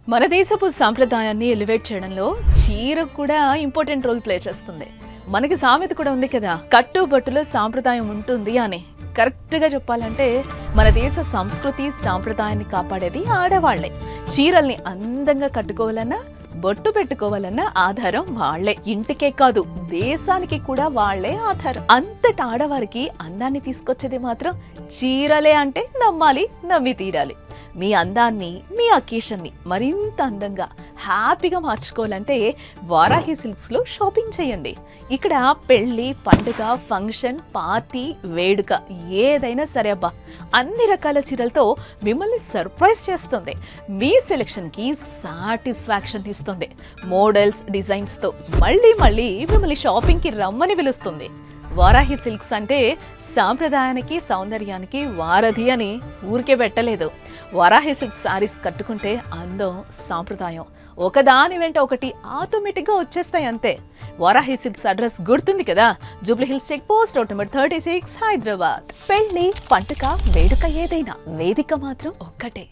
మన దేశపు సాంప్రదాయాన్ని ఎలివేట్ చేయడంలో చీర కూడా ఇంపార్టెంట్ రోల్ ప్లే చేస్తుంది. మనకి సామెత కూడా ఉంది కదా, కట్టుబట్టులో సాంప్రదాయం ఉంటుంది అని. కరెక్ట్ గా చెప్పాలంటే మన దేశ సంస్కృతి సాంప్రదాయాన్ని కాపాడేది ఆడవాళ్లే. చీరల్ని అందంగా కట్టుకోవాలన్నా బొట్టు పెట్టుకోవాలన్న ఆధారం వాళ్లే. ఇంటికే కాదు దేశానికి కూడా వాళ్లే ఆధారం. అంతటి ఆడవారికి అందాన్ని తీసుకొచ్చేది మాత్రం చీరలే అంటే నమ్మాలి, నమ్మి తీరాలి. మీ అందాన్ని, మీ అకేషన్ ని మరింత అందంగా హ్యాపీగా మార్చుకోవాలంటే వారాహి సిల్క్స్ లో షాపింగ్ చేయండి. ఇక్కడ పెళ్లి, పండుగ, ఫంక్షన్, పార్టీ, వేడుక ఏదైనా సరే అబ్బా అన్ని రకాల చీరలతో మిమ్మల్ని సర్ప్రైజ్ చేస్తుంది. మీ సెలెక్షన్ కి సాటిస్ఫాక్షన్ ఇస్తుంది. మోడల్స్, డిజైన్స్ తో మళ్ళీ మళ్ళీ మిమ్మల్ని షాపింగ్ కి రమ్మని పిలుస్తుంది. వారాహి సిల్క్స్ అంటే సాంప్రదాయానికి, సౌందర్యానికి వారధి అని ఊరికే పెట్టలేదు. వారాహి సిల్క్ శారీస్ కట్టుకుంటే అందం, సాంప్రదాయం ఒకదాని వెంట ఒకటి ఆటోమేటిక్ గా వచ్చేస్తాయి అంతే. వారాహి సిల్క్స్ అడ్రస్ గుర్తుంది కదా, Jubilee Hills check post, road number 36, Hyderabad. పెళ్లి, పండుగ, వేడుక ఏదైనా వేదిక మాత్రం ఒక్కటే.